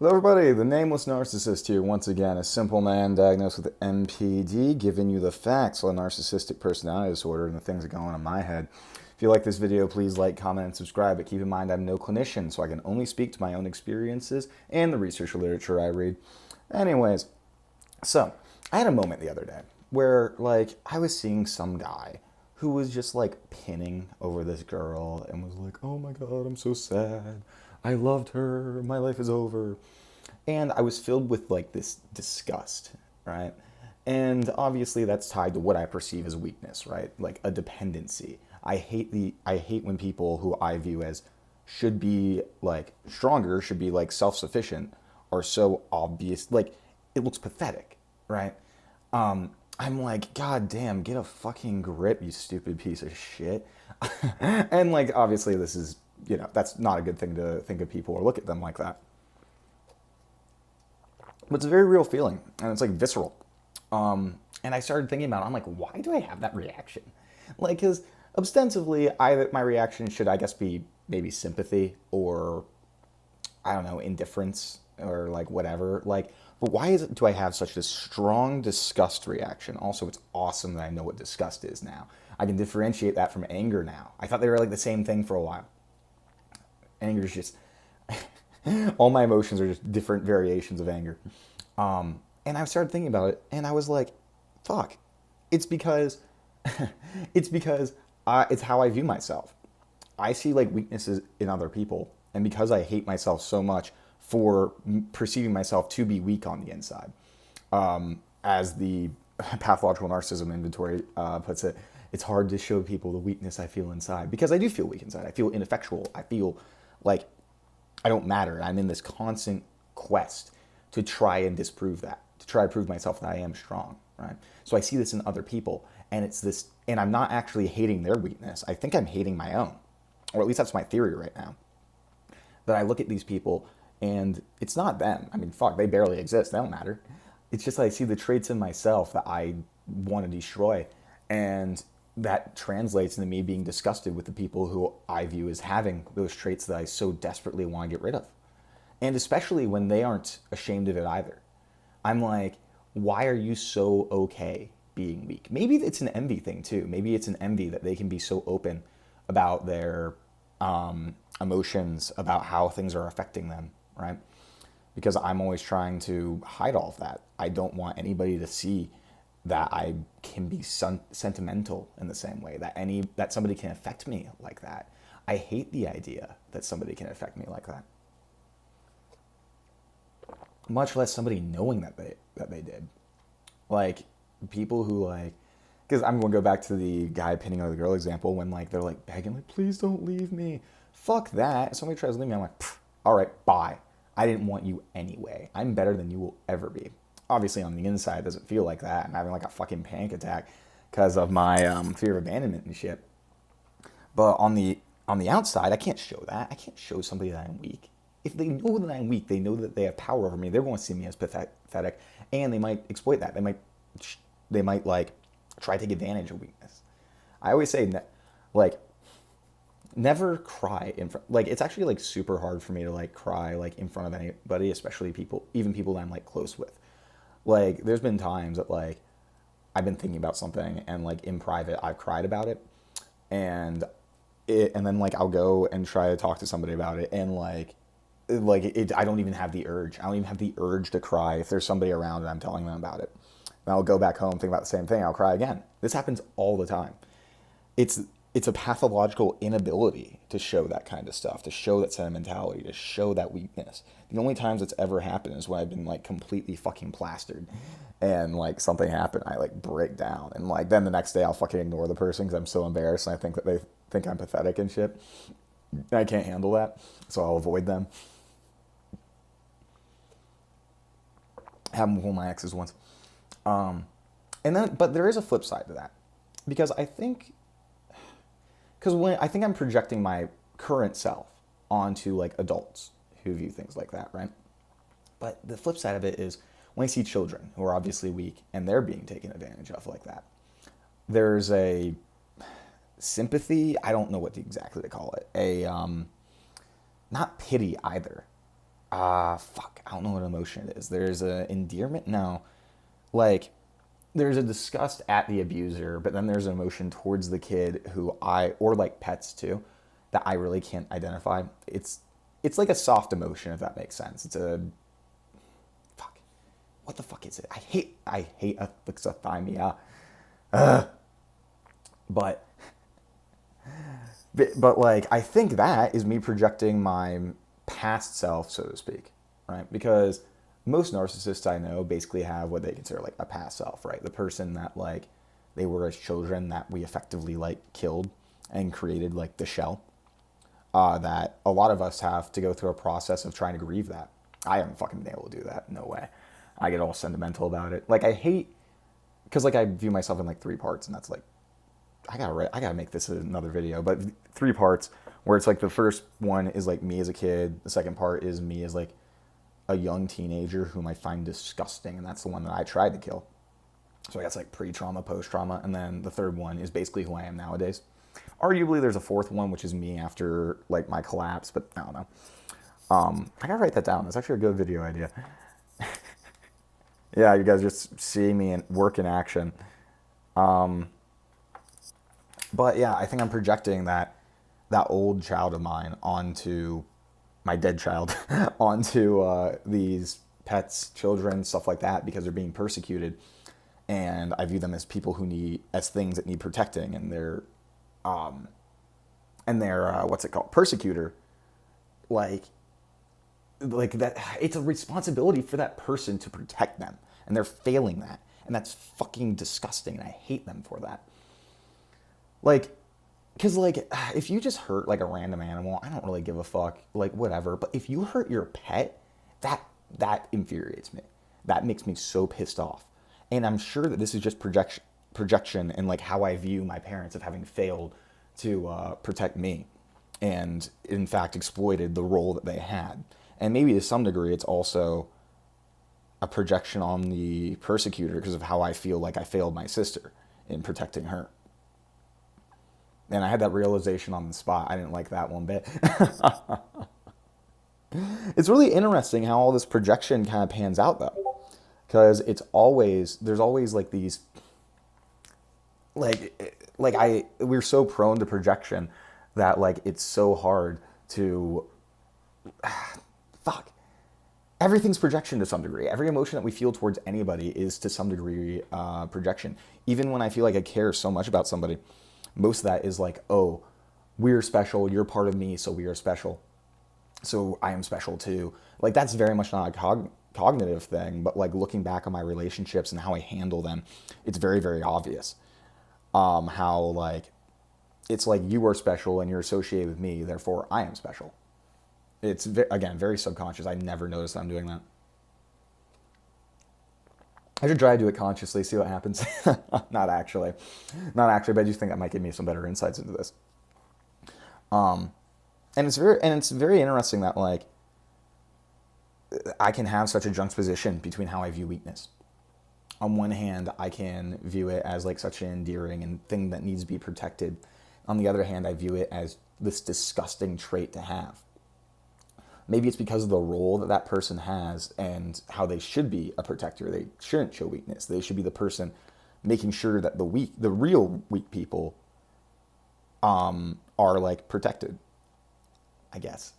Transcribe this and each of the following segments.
Hello, everybody. The Nameless Narcissist here once again. A simple man diagnosed with NPD, giving you the facts on narcissistic personality disorder and the things that go on in my head. If you like this video, please like, comment, and subscribe. But keep in mind, I'm no clinician, so I can only speak to my own experiences and the research literature I read. Anyways, so I had a moment the other day where, I was seeing some guy who was just pinning over this girl and was like, "Oh my God, I'm so sad. I loved her. My life is over." And I was filled with this disgust, right? And obviously that's tied to what I perceive as weakness, right? Like a dependency. I hate when people who I view as should be stronger, should be self-sufficient, are so obvious. It looks pathetic, right? I'm like, God damn, get a fucking grip, you stupid piece of shit. And obviously this is, that's not a good thing to think of people or look at them like that. But it's a very real feeling, and it's visceral. And I started thinking about it. I'm like, why do I have that reaction? Because ostensibly, my reaction should, I guess, be maybe sympathy or, I don't know, indifference or whatever. But why do I have such a strong disgust reaction? Also, it's awesome that I know what disgust is now. I can differentiate that from anger now. I thought they were the same thing for a while. Anger is just all my emotions are just different variations of anger. And I started thinking about it, and I was like, fuck. It's because it's how I view myself. I see weaknesses in other people, and because I hate myself so much for perceiving myself to be weak on the inside, as the pathological narcissism inventory puts it, it's hard to show people the weakness I feel inside, because I do feel weak inside. I feel ineffectual. I feel like I don't matter. I'm in this constant quest to try and disprove that, to try to prove myself that I am strong, right? So I see this in other people, and it's this, and I'm not actually hating their weakness. I think I'm hating my own, or at least that's my theory right now. That I look at these people, and it's not them. I mean, fuck, they barely exist. They don't matter. It's just I see the traits in myself that I want to destroy, and that translates into me being disgusted with the people who I view as having those traits that I so desperately want to get rid of. And especially when they aren't ashamed of it either. I'm like, why are you so okay being weak? Maybe it's an envy thing too. Maybe it's an envy that they can be so open about their emotions, about how things are affecting them, right? Because I'm always trying to hide all of that. I don't want anybody to see that I can be sentimental in the same way, that somebody can affect me like that. I hate the idea that somebody can affect me like that. Much less somebody knowing that they did. People who because I'm going to go back to the guy pinning on the girl example, when they're begging, please don't leave me. Fuck that. If somebody tries to leave me, I'm like, all right, bye. I didn't want you anyway. I'm better than you will ever be. Obviously on the inside it doesn't feel like that. I'm having a fucking panic attack because of my fear of abandonment and shit. But on the outside, I can't show that. I can't show somebody that I'm weak. If they know that I'm weak, they know that they have power over me, they're going to see me as pathetic, and they might exploit that. They might try to take advantage of weakness. I always say, never cry in front. It's actually super hard for me to cry in front of anybody, especially even people that I'm close with. There's been times that I've been thinking about something, and in private I've cried about it, and then I'll go and try to talk to somebody about it, and I don't even have the urge. I don't even have the urge to cry if there's somebody around and I'm telling them about it. And I'll go back home, think about the same thing, I'll cry again. This happens all the time. It's a pathological inability to show that kind of stuff, to show that sentimentality, to show that weakness. The only times it's ever happened is when I've been completely fucking plastered, and something happened, I break down, and then the next day I'll fucking ignore the person because I'm so embarrassed, and I think that they think I'm pathetic and shit. I can't handle that, so I'll avoid them. Happened with one of my exes once. But there is a flip side to that, because I think I'm projecting my current self onto adults who view things like that, right? But the flip side of it is when I see children who are obviously weak and they're being taken advantage of like that, there's a sympathy. I don't know what exactly to call it. Not pity either. fuck, I don't know what emotion it is. There's a endearment, no, like there's a disgust at the abuser, but then there's an emotion towards the kid who or like pets too, that I really can't identify. It's like a soft emotion, if that makes sense. It's a, fuck, what the fuck is it? I hate alexithymia. But but like I think that is me projecting my past self, so to speak, right? Because most narcissists I know basically have what they consider like a past self, right? The person that like they were as children that we effectively like killed and created like the shell. That a lot of us have to go through a process of trying to grieve that. I haven't fucking been able to do that. No way. I get all sentimental about it. Like I hate, because like I view myself in like 3 parts, and that's like I gotta make this another video, but 3 parts where it's like the first one is like me as a kid, the second part is me as like a young teenager whom I find disgusting, and that's the one that I tried to kill. So I guess like pre-trauma, post-trauma, and then the third one is basically who I am nowadays. Arguably, there's a fourth one, which is me after like my collapse, but I don't know. I gotta write that down. That's actually a good video idea. Yeah, you guys just seeing me work in action. But yeah, I think I'm projecting that old child of mine onto my dead child, onto these pets, children, stuff like that, because they're being persecuted, and I view them as people as things that need protecting, and their what's it called, persecutor, like that. It's a responsibility for that person to protect them, and they're failing that, and that's fucking disgusting, and I hate them for that. Like, because, like, if you just hurt, like, a random animal, I don't really give a fuck, like, whatever. But if you hurt your pet, that infuriates me. That makes me so pissed off. And I'm sure that this is just projection and, like, how I view my parents of having failed to protect me and, in fact, exploited the role that they had. And maybe to some degree it's also a projection on the persecutor because of how I feel like I failed my sister in protecting her. And I had that realization on the spot. I didn't like that one bit. It's really interesting how all this projection kind of pans out, though. Because there's always like these, we're so prone to projection that like it's so hard to, fuck. Everything's projection to some degree. Every emotion that we feel towards anybody is to some degree projection. Even when I feel like I care so much about somebody, most of that is like, oh, we're special, you're part of me, so we are special. So I am special too. Like, that's very much not a cognitive thing, but like looking back on my relationships and how I handle them, it's very, very obvious. How like, it's like you are special and you're associated with me, therefore I am special. It's, again, very subconscious. I never noticed that I'm doing that. I should try to do it consciously, see what happens. Not actually, but I just think that might give me some better insights into this. And it's very interesting that like I can have such a juxtaposition between how I view weakness. On one hand, I can view it as like such an endearing and thing that needs to be protected. On the other hand, I view it as this disgusting trait to have. Maybe it's because of the role that person has and how they should be a protector. They shouldn't show weakness. They should be the person making sure that the real weak people, are like protected, I guess.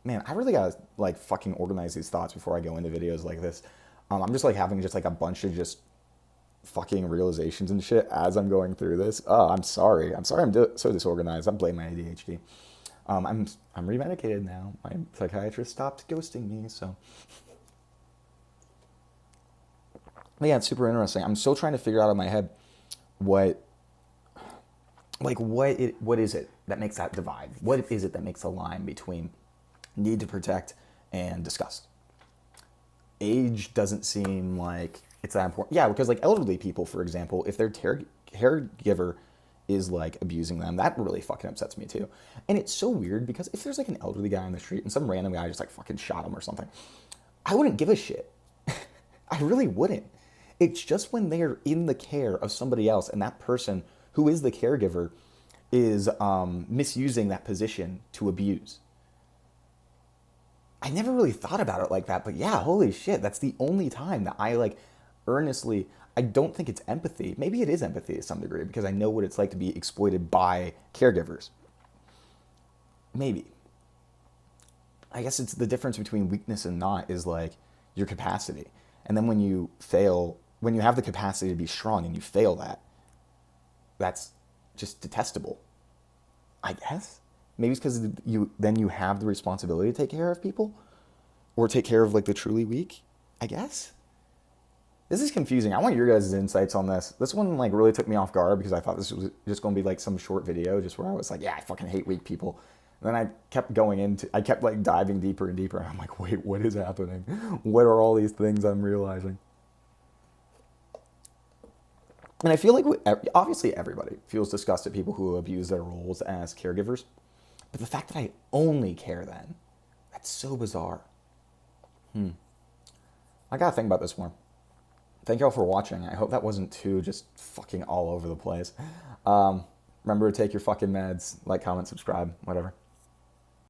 Man, I really gotta like fucking organize these thoughts before I go into videos like this. I'm just like having just like a bunch of just fucking realizations and shit as I'm going through this. I'm sorry. I'm so disorganized. I blame my ADHD. I'm remedicated now. My psychiatrist stopped ghosting me, so. But yeah, it's super interesting. I'm still trying to figure out in my head what is it that makes that divide? What is it that makes the line between need to protect and disgust? Age doesn't seem like it's that important. Yeah, because like elderly people, for example, if their caregiver is like abusing them, that really fucking upsets me too. And it's so weird because if there's like an elderly guy on the street and some random guy just like fucking shot him or something, I wouldn't give a shit. I really wouldn't. It's just when they're in the care of somebody else and that person who is the caregiver is misusing that position to abuse. I never really thought about it like that, but yeah, holy shit, that's the only time that I like earnestly. I don't think it's empathy. Maybe it is empathy to some degree because I know what it's like to be exploited by caregivers. Maybe. I guess it's the difference between weakness and not is like your capacity. And then when you fail, when you have the capacity to be strong and you fail that, that's just detestable. I guess. Maybe it's because you have the responsibility to take care of people or take care of like the truly weak, I guess. This is confusing. I want your guys' insights on this. This one like really took me off guard because I thought this was just going to be like some short video just where I was like, yeah, I fucking hate weak people. And then I kept like diving deeper and deeper. And I'm like, wait, what is happening? What are all these things I'm realizing? And I feel like obviously everybody feels disgust at people who abuse their roles as caregivers. But the fact that I only care then, that's so bizarre. I gotta think about this more. Thank y'all for watching. I hope that wasn't too just fucking all over the place. Remember to take your fucking meds. Like, comment, subscribe, whatever.